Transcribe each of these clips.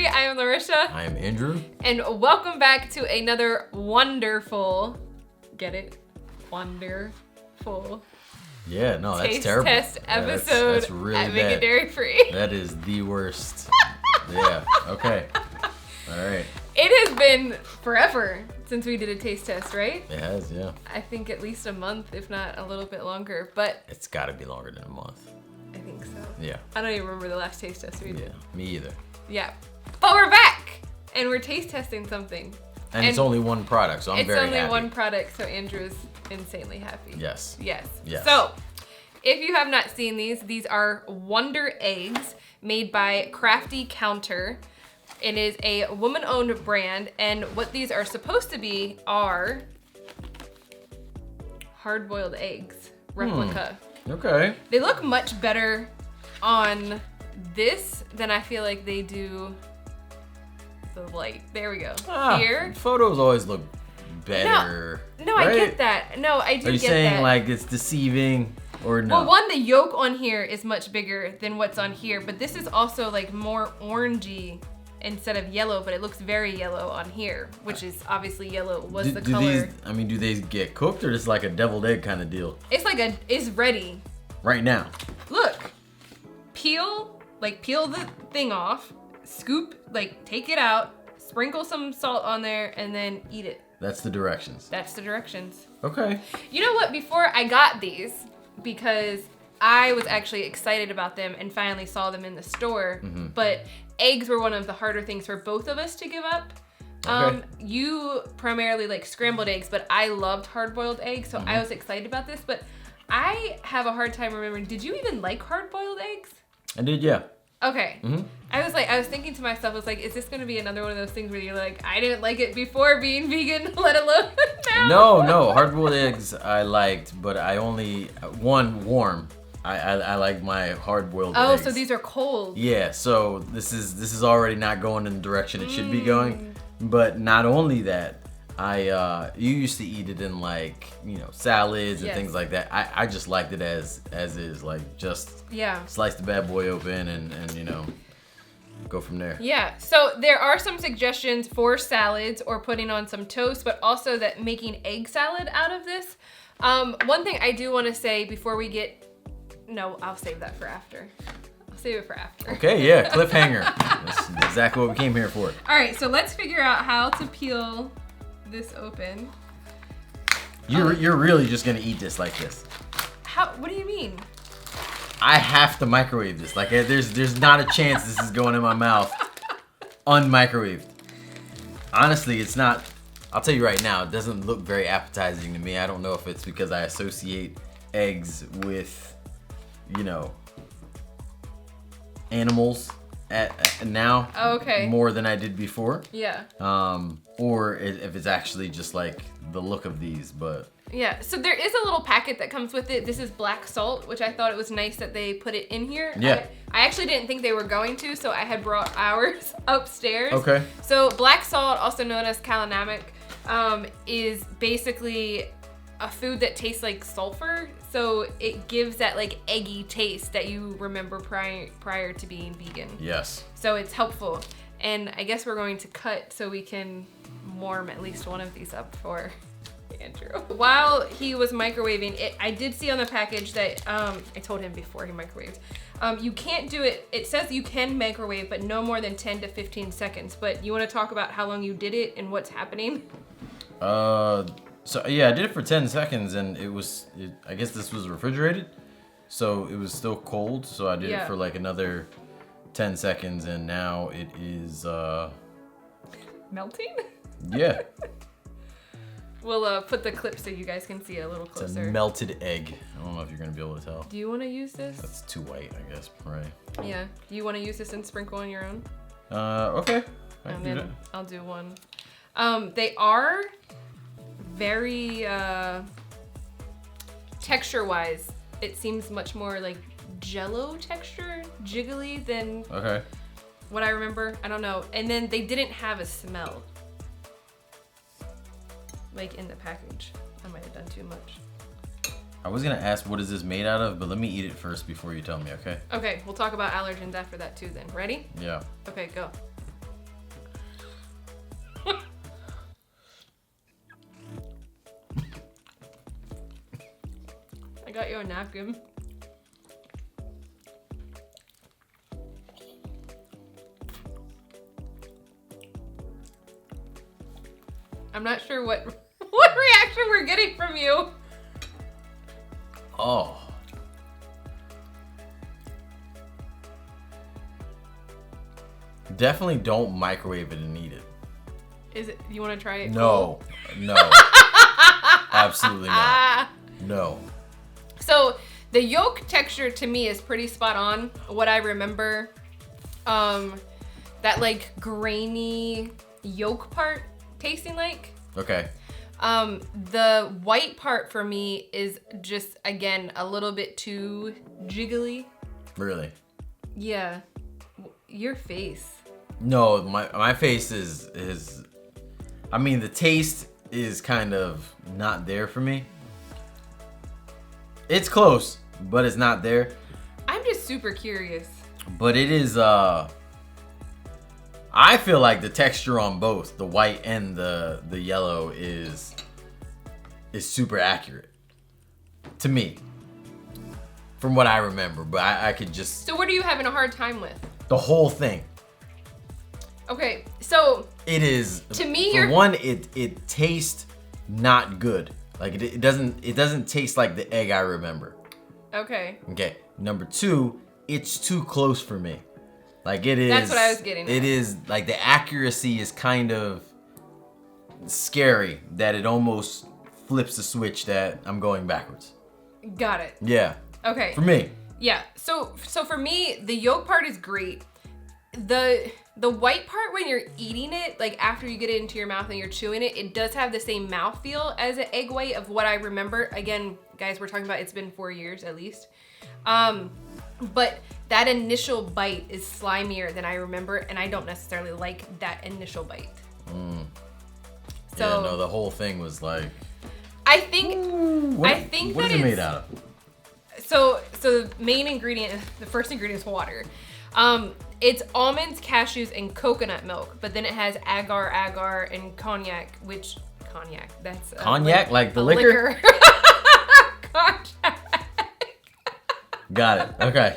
Vegetary. I am Larissa. I am Andrew. And welcome back to another wonderful, get it? Wonderful. Yeah, no, that's taste terrible. test episode that's really at bad. Make It Dairy Free. That is the worst. Yeah, okay. All right. It has been forever since we did a taste test, right? It has, yeah. I think at least a month, if not a little bit longer, but It's got to be longer than a month. I think so. Yeah. I don't even remember the last taste test we did. Yeah, me either. Yeah. But we're back! And we're taste testing something. And it's only one product, so I'm very happy. It's only one product, so Andrew is insanely happy. Yes. Yes. Yes. So, if you have not seen these are Wundereggs made by Crafty Counter. It is a woman-owned brand, and what these are supposed to be are hard-boiled eggs, replica. Okay. They look much better on this than I feel like they do the light. There we go. Here. Photos always look better. No, right? I get that. No, I do get that. Are you saying like it's deceiving or no? Well, one, the yolk on here is much bigger than what's on here, but this is also like more orangey instead of yellow, but it looks very yellow on here, which is obviously yellow was the color. Do these get cooked or just like a deviled egg kind of deal? It's like it's ready. Right now. Look, peel the thing off, scoop, like take it out, sprinkle some salt on there, and then eat it. That's the directions. That's the directions. Okay. You know what? Before I got these, because I was actually excited about them and finally saw them in the store, but eggs were one of the harder things for both of us to give up. Okay. You primarily like scrambled eggs, but I loved hard-boiled eggs, so I was excited about this, but I have a hard time remembering, did you even like hard-boiled eggs? I did, yeah. Okay. I was thinking to myself, I was like, is this gonna be another one of those things where you're like, I didn't like it before being vegan, let alone now? No, hard-boiled eggs I liked, but I only, warm. I like my hard-boiled eggs. Oh, so these are cold. Yeah, so this is already not going in the direction it should be going. But not only that, you used to eat it in like, salads and things like that. I just liked it as is, like just slice the bad boy open and go from there. Yeah, so there are some suggestions for salads or putting on some toast, but also that making egg salad out of this. One thing I do want to say before we get, no, I'll save that for after. I'll save it for after. Okay, yeah, cliffhanger. That's exactly what we came here for. All right, so let's figure out how to peel this open. You're really just gonna eat this like this? How? What do you mean? I have to microwave this. Like there's not a chance this is going in my mouth unmicrowaved. Honestly, it's not. I'll tell you right now, it doesn't look very appetizing to me. I don't know if it's because I associate eggs with, animals now. Oh, okay. More than I did before. Yeah. Or if it's actually just like the look of these, but. Yeah, so there is a little packet that comes with it. This is black salt, which I thought it was nice that they put it in here. Yeah. I actually didn't think they were going to, so I had brought ours upstairs. Okay. So black salt, also known as calanamic, is basically a food that tastes like sulfur. So it gives that like eggy taste that you remember prior to being vegan. Yes. So it's helpful. And I guess we're going to cut so we can warm at least one of these up for Andrew. While he was microwaving it, I did see on the package that, I told him before he microwaved, you can't do it, it says you can microwave, but no more than 10 to 15 seconds. But you wanna talk about how long you did it and what's happening? So yeah, I did it for 10 seconds and I guess this was refrigerated. So it was still cold. So I did it for like another 10 seconds and now it is, melting? Yeah. We'll put the clip so you guys can see it a little closer. It's a melted egg. I don't know if you're gonna be able to tell. Do you wanna use this? That's too white, I guess, right? Yeah, do you wanna use this and sprinkle on your own? Okay. And then I'll do one. They are very, texture-wise, it seems much more like Jell-O texture, jiggly than what I remember. I don't know. And then they didn't have a smell, like in the package. I might have done too much. I was gonna ask what is this made out of, but let me eat it first before you tell me, okay? Okay, we'll talk about allergens after that too then. Ready? Yeah. Okay, go. got you a napkin. I'm not sure what reaction we're getting from you. Oh. Definitely don't microwave it and eat it. Is it? You want to try it? No. No. Absolutely not. No. So the yolk texture to me is pretty spot on. What I remember, that like grainy yolk part tasting like. Okay. The white part for me is just, again, a little bit too jiggly. Really? Yeah. Your face. No, my face is I mean, the taste is kind of not there for me. It's close, but it's not there. I'm just super curious. But it is I feel like the texture on both the white and the yellow is super accurate to me, from what I remember. But I could just. So what are you having a hard time with? The whole thing. Okay, so it is. To me, for one, it tastes not good. Like it doesn't taste like the egg I remember. Okay. Okay. Number two, it's too close for me. Like it is. That's what I was getting at. It is like the accuracy is kind of scary that it almost flips the switch that I'm going backwards. Got it. Yeah. Okay. For me. Yeah. So for me, the yolk part is great. The white part, when you're eating it, like after you get it into your mouth and you're chewing it, it does have the same mouthfeel as an egg white of what I remember. Again, guys, we're talking about it's been 4 years at least. But that initial bite is slimier than I remember, and I don't necessarily like that initial bite. So yeah, no, the whole thing was like. I think what that is it made out of? So the main ingredient, the first ingredient is water. It's almonds, cashews, and coconut milk, but then it has agar, and cognac, that's cognac, like the liquor? Cognac. Got it. Okay.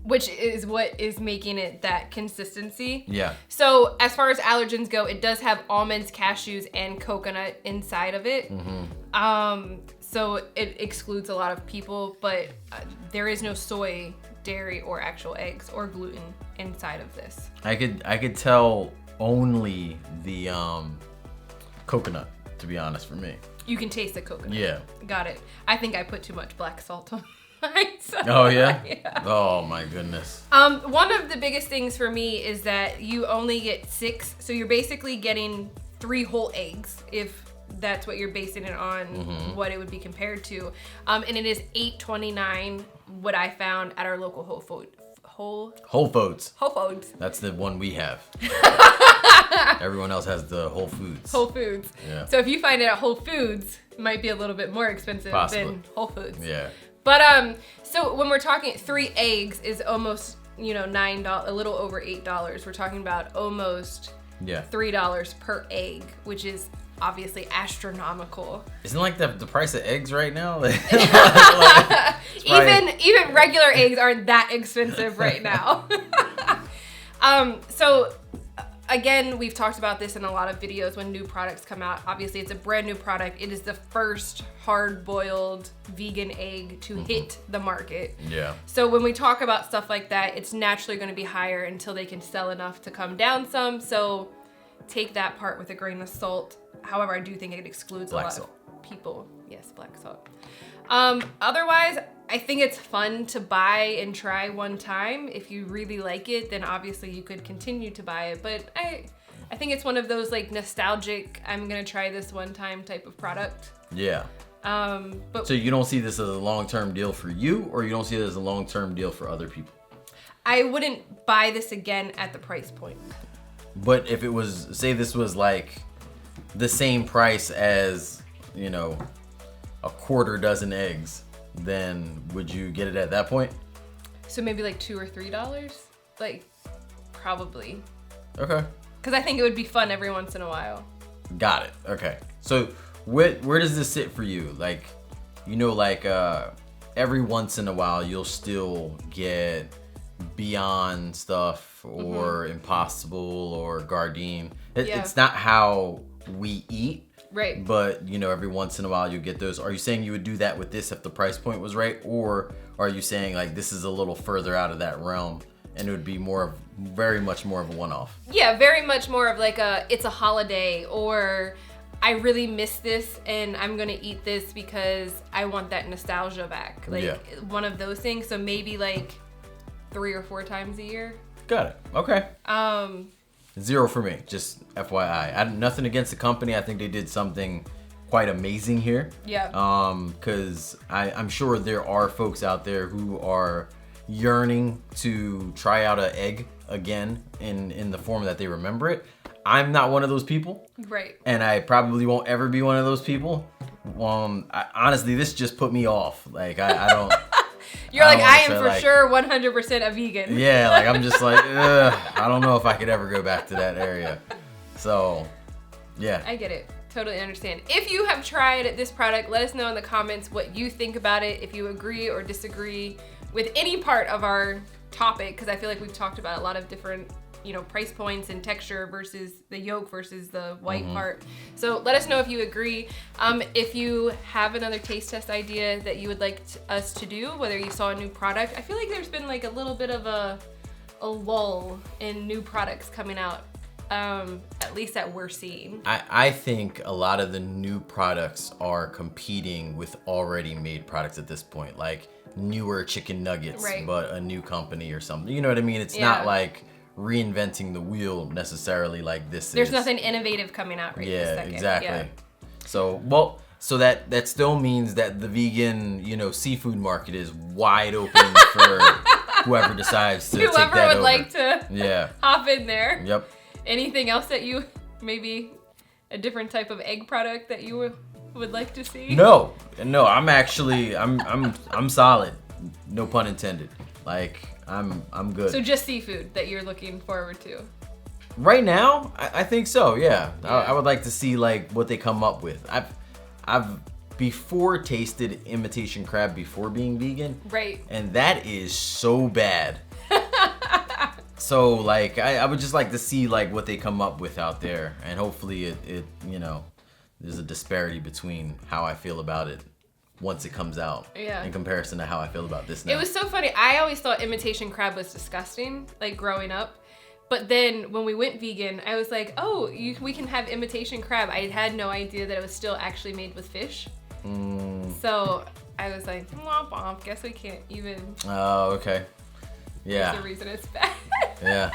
Which is what is making it that consistency. Yeah. So as far as allergens go, it does have almonds, cashews, and coconut inside of it. So it excludes a lot of people, but there is no soy, dairy, or actual eggs or gluten inside of this. I could tell only the coconut, to be honest, for me. You can taste the coconut. Yeah. Got it. I think I put too much black salt on mine. So Oh yeah? Yeah. Oh my goodness. One of the biggest things for me is that you only get 6, so you're basically getting 3 whole eggs, if that's what you're basing it on, what it would be compared to. And it is $8.29, what I found at our local Whole Foods. Whole Foods. Whole Foods. That's the one we have. Everyone else has the Whole Foods. Whole Foods. Yeah. So if you find it at Whole Foods, it might be a little bit more expensive Possibly. than Whole Foods. Yeah. But so when we're talking 3 eggs is almost, $9, a little over $8. We're talking about almost $3 per egg, which is obviously astronomical. Isn't like the price of eggs right now? Even regular eggs aren't that expensive right now. So again, we've talked about this in a lot of videos when new products come out. Obviously, it's a brand new product. It is the first hard-boiled vegan egg to hit the market. Yeah. So when we talk about stuff like that, it's naturally going to be higher until they can sell enough to come down some. So take that part with a grain of salt. However, I do think it excludes a lot of people. Yes, black salt. Otherwise, I think it's fun to buy and try one time. If you really like it, then obviously you could continue to buy it. But I think it's one of those like nostalgic, I'm gonna try this one time type of product. Yeah. But so you don't see this as a long-term deal for you, or you don't see it as a long-term deal for other people? I wouldn't buy this again at the price point. But if it was, say this was like the same price as, a quarter dozen eggs, then would you get it at that point? So maybe like $2 or $3? Like, probably. Okay. Because I think it would be fun every once in a while. Got it. Okay. So where does this sit for you? Like, you know, like every once in a while you'll still get Beyond stuff or Impossible or Gardein. It's not how we eat. Right. But, you know, every once in a while you get those. Are you saying you would do that with this if the price point was right? Or are you saying like this is a little further out of that realm and it would be very much more of a one-off? Yeah, very much more of like it's a holiday, or I really miss this and I'm gonna eat this because I want that nostalgia back. Like one of those things. So maybe like 3 or 4 times a year. Got it. Okay. 0 for me, just FYI. Nothing against the company. I think they did something quite amazing here. Yeah. Because I'm sure there are folks out there who are yearning to try out an egg again in the form that they remember it. I'm not one of those people. Right. And I probably won't ever be one of those people. Honestly, this just put me off. Like, I don't... You're like, I am for sure 100% a vegan. Yeah, like I'm just like, I don't know if I could ever go back to that area. So, yeah. I get it. Totally understand. If you have tried this product, let us know in the comments what you think about it. If you agree or disagree with any part of our topic, because I feel like we've talked about a lot of different, you know, price points and texture versus the yolk versus the white part. So let us know if you agree. If you have another taste test idea that you would like us to do, whether you saw a new product. I feel like there's been like a little bit of a lull in new products coming out, at least that we're seeing. I think a lot of the new products are competing with already made products at this point, like newer chicken nuggets, but a new company or something. You know what I mean? It's not like reinventing the wheel necessarily like this. There's nothing innovative coming out right this second. Exactly. Yeah. So that still means that the vegan, you know, seafood market is wide open for whoever decides to take that over. Whoever would like to hop in there. Yep. Anything else that you, maybe a different type of egg product that you would like to see? No, I'm actually, I'm solid. No pun intended. Like, I'm good. So just seafood that you're looking forward to? Right now, I think so, yeah. I would like to see like what they come up with. I've before tasted imitation crab before being vegan. Right. And that is so bad. So like I would just like to see like what they come up with out there, and hopefully it you know, there's a disparity between how I feel about it once it comes out in comparison to how I feel about this now. It was so funny. I always thought imitation crab was disgusting, like growing up. But then when we went vegan, I was like, oh, we can have imitation crab. I had no idea that it was still actually made with fish. So I was like, womp womp, guess we can't even. Oh, okay. Yeah. That's the reason it's bad. Yeah,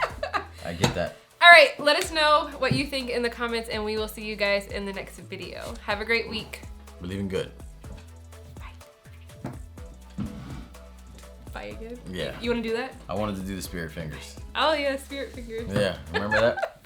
I get that. All right, let us know what you think in the comments, and we will see you guys in the next video. Have a great week. Believing good. Bye again? Yeah. You want to do that? I wanted to do the spirit fingers. Oh yeah, spirit fingers. Yeah, remember that?